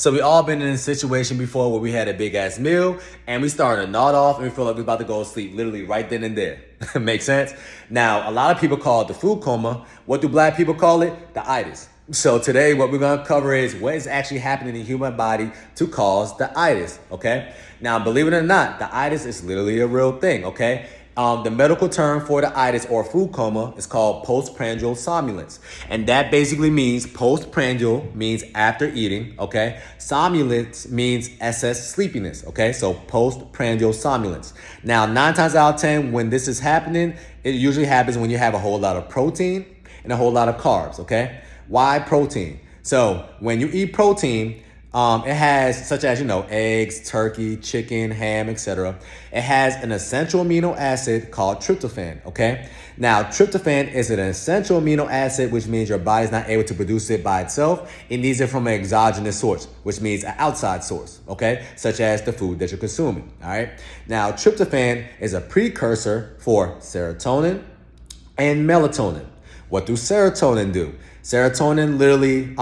So we all been in a situation before where we had a big ass meal and we started to nod off and we feel like we're about to go to sleep literally right then and there. Makes sense? Now, a lot of people call it the food coma. What do black people call it? The itis. So today what we're gonna cover is what is actually happening in the human body to cause the itis, okay? Now, believe it or not, the itis is literally a real thing, okay? The medical term for the itis or food coma is called postprandial somnolence. And that basically means postprandial means after eating, okay? Somnolence means excess sleepiness, okay? So postprandial somnolence. Now, 9 times out of 10, when this is happening, it usually happens when you have a whole lot of protein and a whole lot of carbs, okay? Why protein? So when you eat protein, it has such as, eggs, turkey, chicken, ham, etc. It has an essential amino acid called tryptophan, okay? Now, tryptophan is an essential amino acid, which means your body's not able to produce it by itself. It needs it from an exogenous source, which means an outside source, okay? Such as the food that you're consuming, all right? Now, tryptophan is a precursor for serotonin and melatonin. What do serotonin do? Serotonin literally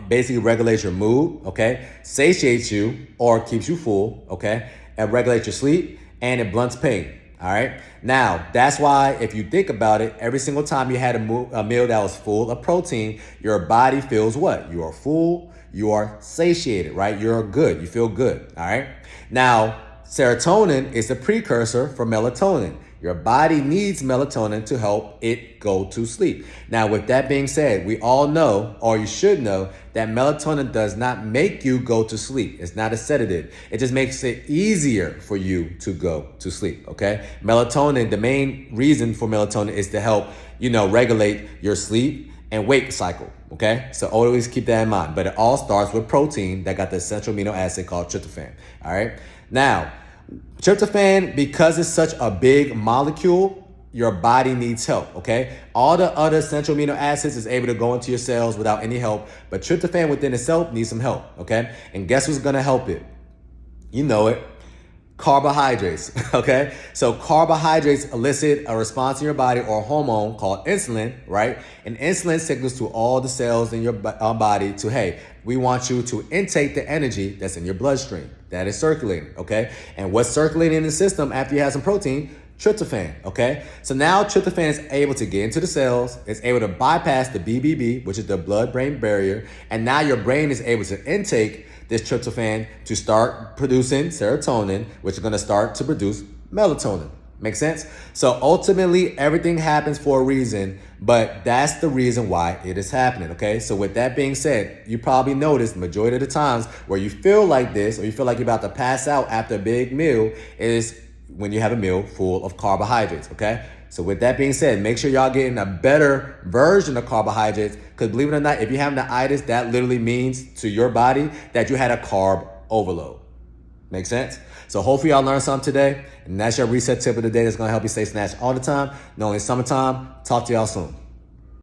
basically regulates your mood, okay? Satiates you or keeps you full, okay? It regulates your sleep and it blunts pain, all right? Now, that's why if you think about it, every single time you had a meal that was full of protein, your body feels what? You are full, you are satiated, right? You're good, you feel good, all right? Now, serotonin is the precursor for melatonin. Your body needs melatonin to help it go to sleep. Now, with that being said, we all know, or you should know, that melatonin does not make you go to sleep. It's not a sedative. It just makes it easier for you to go to sleep, okay? Melatonin, the main reason for melatonin is to help, regulate your sleep and wake cycle, okay? So always keep that in mind. But it all starts with protein that got the essential amino acid called tryptophan, all right? Now, tryptophan, because it's such a big molecule, your body needs help, okay? All the other essential amino acids is able to go into your cells without any help, but tryptophan within itself needs some help, okay? And guess who's gonna help it? You know it. Carbohydrates, okay? So carbohydrates elicit a response in your body or a hormone called insulin, right? And insulin signals to all the cells in your body to, hey, we want you to intake the energy that's in your bloodstream, that is circulating, okay? And what's circulating in the system after you have some protein? Tryptophan, okay? So now tryptophan is able to get into the cells, it's able to bypass the BBB, which is the blood-brain barrier, and now your brain is able to intake this tryptophan to start producing serotonin, which is going to start to produce melatonin. Make sense? So ultimately, everything happens for a reason, but that's the reason why it is happening, okay? So with that being said, you probably noticed the majority of the times where you feel like this or you feel like you're about to pass out after a big meal is when you have a meal full of carbohydrates, okay? So with that being said, make sure y'all getting a better version of carbohydrates, because believe it or not, if you're having the itis, that literally means to your body that you had a carb overload. Make sense? So hopefully y'all learned something today, and that's your reset tip of the day that's gonna help you stay snatched all the time, not only summertime. Talk to y'all soon.